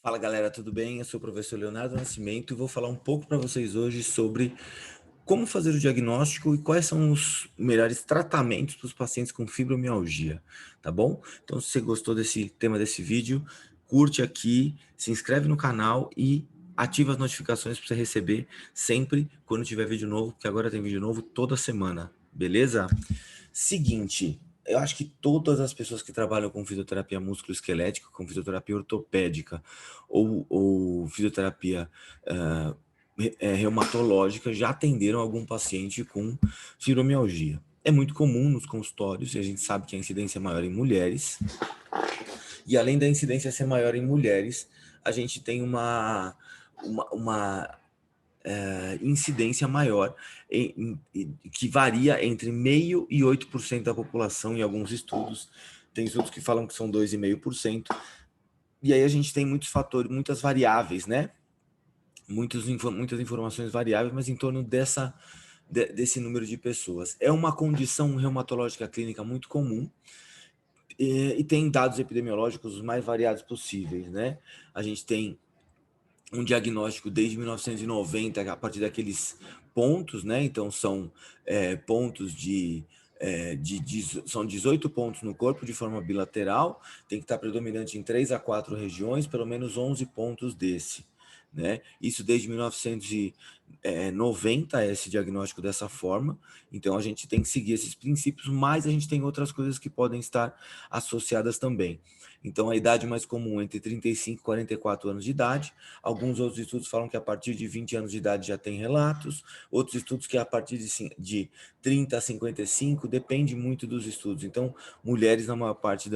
Fala galera, tudo bem? Eu sou o professor Leonardo Nascimento e vou falar um pouco para vocês hoje sobre como fazer o diagnóstico e quais são os melhores tratamentos para os pacientes com fibromialgia, tá bom? Então, se você gostou desse tema desse vídeo, curte aqui, se inscreve no canal e ativa as notificações para você receber sempre quando tiver vídeo novo, porque agora tem vídeo novo toda semana, beleza? Seguinte, eu acho que todas as pessoas que trabalham com fisioterapia musculoesquelética, com fisioterapia ortopédica ou fisioterapia reumatológica já atenderam algum paciente com fibromialgia. É muito comum nos consultórios e a gente sabe que a incidência é maior em mulheres. E além da incidência ser maior em mulheres, a gente tem uma incidência maior, que varia entre 0,5% e 8% da população em alguns estudos. Tem estudos que falam que são 2,5%. E aí a gente tem muitos fatores, muitas variáveis, né? Muitas informações variáveis, mas em torno desse número de pessoas. É uma condição reumatológica clínica muito comum, e tem dados epidemiológicos os mais variados possíveis, né? A gente tem um diagnóstico desde 1990, a partir daqueles pontos, né? Então, são pontos são 18 pontos no corpo de forma bilateral, tem que estar predominante em 3 a 4 regiões, pelo menos 11 pontos desse, né? Isso desde 1990, esse diagnóstico dessa forma. Então, a gente tem que seguir esses princípios, mas a gente tem outras coisas que podem estar associadas também. Então, a idade mais comum é entre 35 e 44 anos de idade. Alguns outros estudos falam que a partir de 20 anos de idade já tem relatos, outros estudos que a partir de 30 a 55, depende muito dos estudos. Então, mulheres na maior parte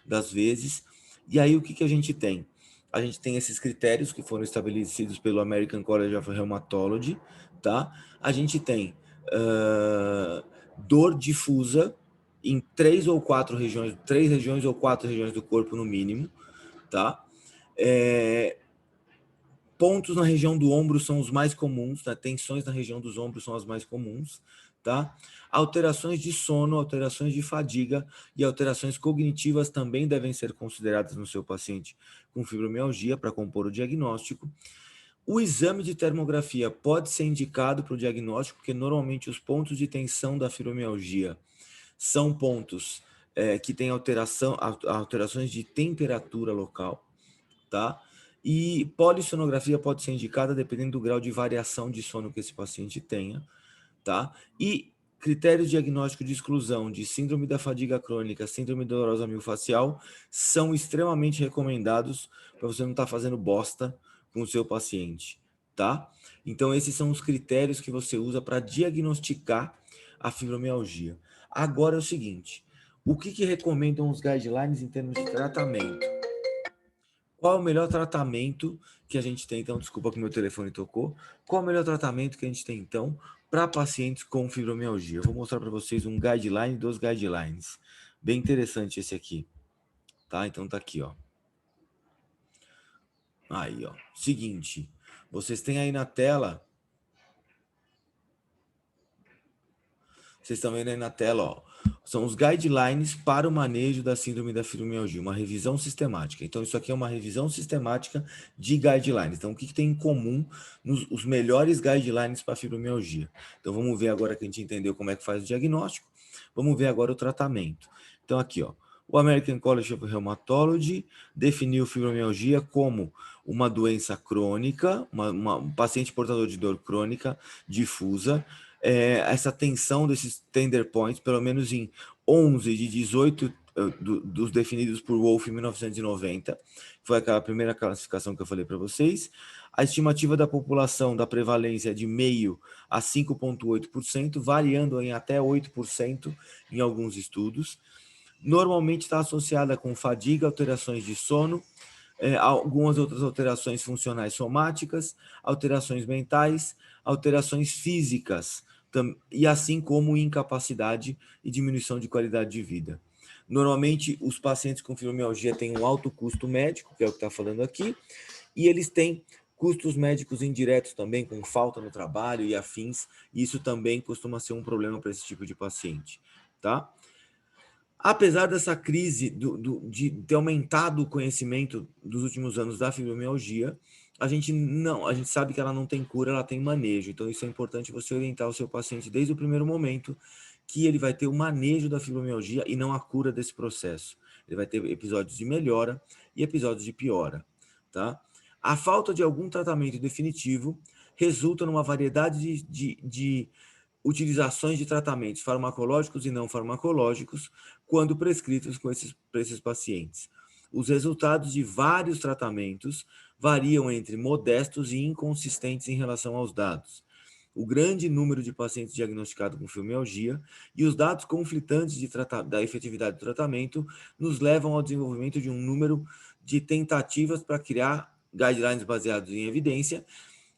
das vezes. E aí, o que a gente tem? A gente tem esses critérios que foram estabelecidos pelo American College of Rheumatology, tá? A gente tem dor difusa em 3 regiões ou 4 regiões do corpo no mínimo, tá? Pontos na região do ombro são os mais comuns, tá? Tensões na região dos ombros são as mais comuns, tá? Alterações de sono, alterações de fadiga e alterações cognitivas também devem ser consideradas no seu paciente com fibromialgia para compor o diagnóstico. O exame de termografia pode ser indicado para o diagnóstico, porque normalmente os pontos de tensão da fibromialgia são pontos que têm alterações de temperatura local, tá? E polissonografia pode ser indicada dependendo do grau de variação de sono que esse paciente tenha, tá? E critérios diagnósticos de exclusão de síndrome da fadiga crônica, síndrome dolorosa miofascial, são extremamente recomendados para você não estar fazendo bosta com o seu paciente, tá? Então, esses são os critérios que você usa para diagnosticar a fibromialgia. Agora é o seguinte, o que recomendam os guidelines em termos de tratamento? Qual é o melhor tratamento que a gente tem, então? Desculpa que meu telefone tocou. Qual é o melhor tratamento que a gente tem, então, para pacientes com fibromialgia? Eu vou mostrar para vocês um guideline dos guidelines. Bem interessante esse aqui, tá? Então tá aqui, ó. Aí, ó. Seguinte, vocês têm aí na tela. Vocês estão vendo aí na tela, ó. São os guidelines para o manejo da síndrome da fibromialgia, uma revisão sistemática. Então, isso aqui é uma revisão sistemática de guidelines. Então, o que tem em comum os melhores guidelines para a fibromialgia? Então, vamos ver agora que a gente entendeu como é que faz o diagnóstico. Vamos ver agora o tratamento. Então, aqui, ó. O American College of Rheumatology definiu fibromialgia como uma doença crônica, um paciente portador de dor crônica difusa, essa tensão desses tender points, pelo menos em 11 de 18 dos definidos por Wolff em 1990, foi aquela primeira classificação que eu falei para vocês. A estimativa da população da prevalência é de 0,5% a 5,8%, variando em até 8% em alguns estudos. Normalmente está associada com fadiga, alterações de sono, algumas outras alterações funcionais somáticas, alterações mentais, alterações físicas, e assim como incapacidade e diminuição de qualidade de vida. Normalmente, os pacientes com fibromialgia têm um alto custo médico, que é o que está falando aqui, e eles têm custos médicos indiretos também, com falta no trabalho e afins, e isso também costuma ser um problema para esse tipo de paciente, tá? Apesar dessa crise de ter aumentado o conhecimento dos últimos anos da fibromialgia, a gente sabe que ela não tem cura, ela tem manejo. Então, isso é importante você orientar o seu paciente desde o primeiro momento que ele vai ter o manejo da fibromialgia e não a cura desse processo. Ele vai ter episódios de melhora e episódios de piora, tá? A falta de algum tratamento definitivo resulta numa variedade de utilizações de tratamentos farmacológicos e não farmacológicos quando prescritos para esses pacientes. Os resultados de vários tratamentos variam entre modestos e inconsistentes em relação aos dados. O grande número de pacientes diagnosticados com fibromialgia e os dados conflitantes da efetividade do tratamento nos levam ao desenvolvimento de um número de tentativas para criar guidelines baseados em evidência,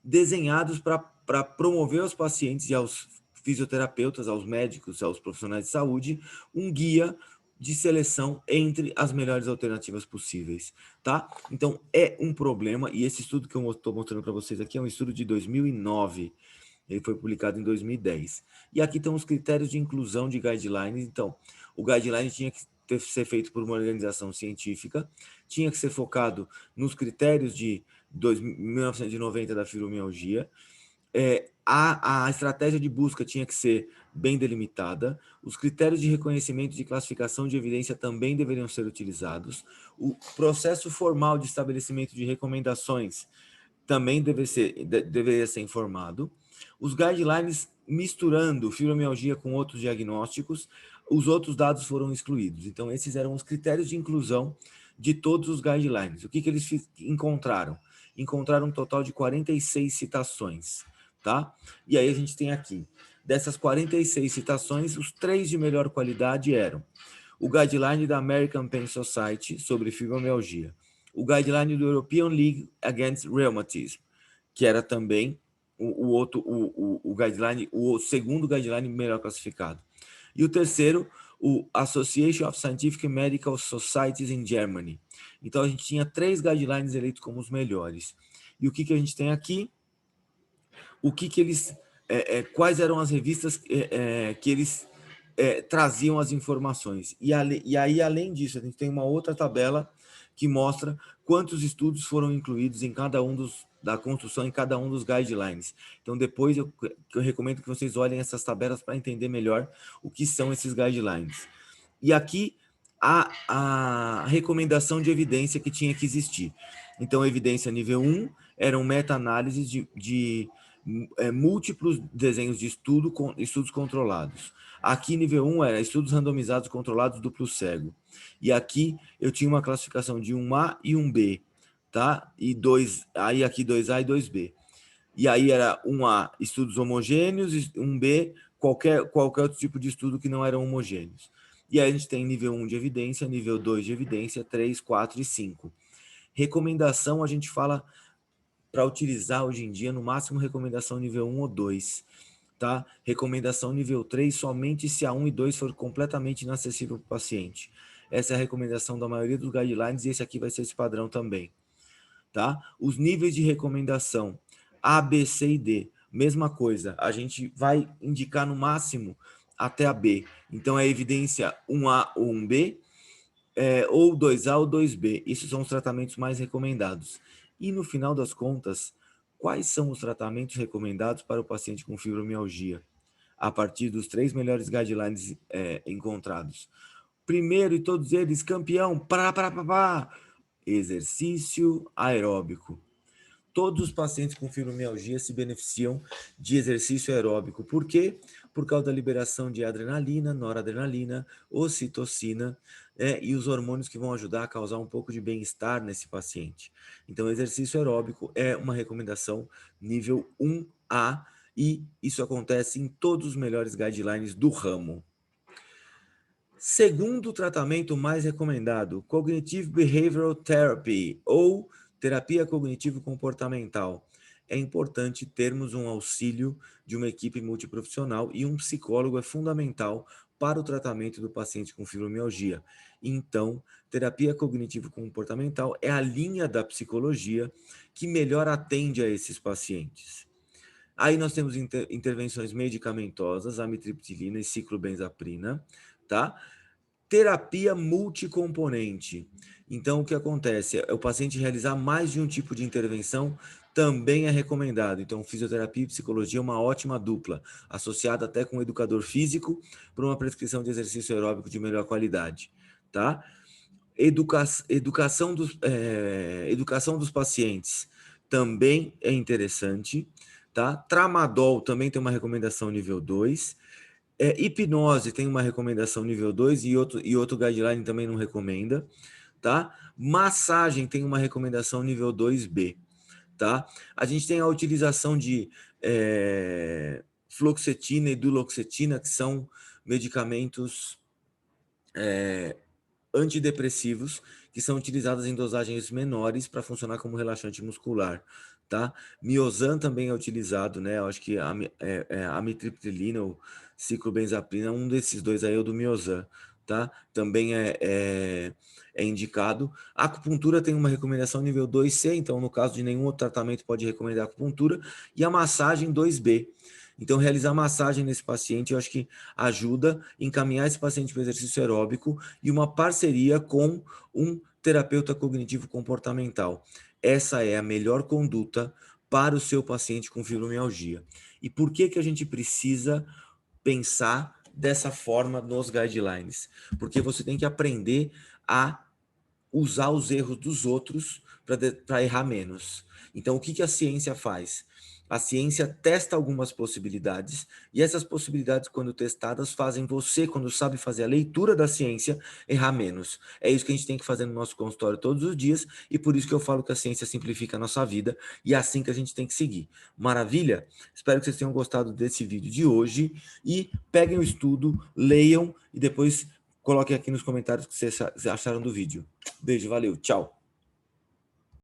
desenhados para promover aos pacientes e aos fisioterapeutas, aos médicos, aos profissionais de saúde, um guia de seleção entre as melhores alternativas possíveis, tá? Então, é um problema, e esse estudo que eu estou mostrando para vocês aqui é um estudo de 2009, ele foi publicado em 2010. E aqui estão os critérios de inclusão de guidelines. Então, o guideline tinha que ser feito por uma organização científica, tinha que ser focado nos critérios de 1990 da fibromialgia, a estratégia de busca tinha que ser bem delimitada, os critérios de reconhecimento de classificação de evidência também deveriam ser utilizados, o processo formal de estabelecimento de recomendações também deveria ser informado, os guidelines misturando fibromialgia com outros diagnósticos, os outros dados foram excluídos. Então, esses eram os critérios de inclusão de todos os guidelines. O que eles encontraram? Encontraram um total de 46 citações, tá? E aí a gente tem aqui, dessas 46 citações, os 3 de melhor qualidade eram o guideline da American Pain Society sobre fibromialgia, o guideline do European League Against Rheumatism, que era também o guideline, o segundo guideline melhor classificado. E o terceiro, o Association of Scientific Medical Societies in Germany. Então, a gente tinha 3 guidelines eleitos como os melhores. E o que a gente tem aqui? O que eles... quais eram as revistas que eles traziam as informações. E aí, além disso, a gente tem uma outra tabela que mostra quantos estudos foram incluídos em cada um da construção, em cada um dos guidelines. Então, depois eu recomendo que vocês olhem essas tabelas para entender melhor o que são esses guidelines. E aqui, a recomendação de evidência que tinha que existir. Então, evidência nível 1 eram meta-análises de múltiplos desenhos de estudos controlados. Aqui, nível 1 era estudos randomizados controlados duplo cego. E aqui eu tinha uma classificação de 1A e 1B, tá? E aí aqui 2A e 2B. E aí era 1A, estudos homogêneos, 1B, qualquer outro tipo de estudo que não eram homogêneos. E aí a gente tem nível 1 de evidência, nível 2 de evidência, 3, 4 e 5. Recomendação, a gente fala para utilizar hoje em dia, no máximo, recomendação nível 1 ou 2. Tá? Recomendação nível 3, somente se a 1 e 2 for completamente inacessível para o paciente. Essa é a recomendação da maioria dos guidelines e esse aqui vai ser esse padrão também. Tá? Os níveis de recomendação A, B, C e D, mesma coisa, a gente vai indicar no máximo até a B. Então, é evidência 1A ou 1B, ou 2A ou 2B. Esses são os tratamentos mais recomendados. E, no final das contas, quais são os tratamentos recomendados para o paciente com fibromialgia? A partir dos 3 melhores guidelines encontrados. Primeiro, e todos eles, campeão, exercício aeróbico. Todos os pacientes com fibromialgia se beneficiam de exercício aeróbico. Por quê? Por causa da liberação de adrenalina, noradrenalina, ocitocina, e os hormônios que vão ajudar a causar um pouco de bem-estar nesse paciente. Então, exercício aeróbico é uma recomendação nível 1A e isso acontece em todos os melhores guidelines do ramo. Segundo tratamento mais recomendado, Cognitive Behavioral Therapy, ou terapia cognitivo-comportamental. É importante termos um auxílio de uma equipe multiprofissional e um psicólogo é fundamental para o tratamento do paciente com fibromialgia. Então, terapia cognitivo-comportamental é a linha da psicologia que melhor atende a esses pacientes. Aí nós temos intervenções medicamentosas, amitriptilina e ciclobenzaprina, tá? Terapia multicomponente. Então, o que acontece? O paciente realizar mais de um tipo de intervenção também é recomendado. Então, fisioterapia e psicologia é uma ótima dupla, associada até com um educador físico para uma prescrição de exercício aeróbico de melhor qualidade, tá? Educação dos pacientes também é interessante, tá? Tramadol também tem uma recomendação nível 2. Hipnose tem uma recomendação nível 2 e outro guideline também não recomenda, tá? Massagem tem uma recomendação nível 2B, tá? A gente tem a utilização de fluoxetina e duloxetina, que são medicamentos antidepressivos, que são utilizados em dosagens menores para funcionar como relaxante muscular, tá? Miozan também é utilizado, né? Eu acho que a amitriptilina ou ciclobenzaprina, um desses dois aí é o do Miozan, tá? Também é indicado. A acupuntura tem uma recomendação nível 2C, então no caso de nenhum outro tratamento pode recomendar acupuntura, e a massagem 2B. Então, realizar massagem nesse paciente, eu acho que ajuda a encaminhar esse paciente para o exercício aeróbico e uma parceria com um terapeuta cognitivo comportamental. Essa é a melhor conduta para o seu paciente com fibromialgia. E por que a gente precisa pensar dessa forma nos guidelines? Porque você tem que aprender a usar os erros dos outros para errar menos. Então, o que a ciência faz? A ciência testa algumas possibilidades, e essas possibilidades, quando testadas, fazem você, quando sabe fazer a leitura da ciência, errar menos. É isso que a gente tem que fazer no nosso consultório todos os dias, e por isso que eu falo que a ciência simplifica a nossa vida, e é assim que a gente tem que seguir. Maravilha? Espero que vocês tenham gostado desse vídeo de hoje, e peguem o estudo, leiam, e depois coloquem aqui nos comentários o que vocês acharam do vídeo. Beijo, valeu, tchau.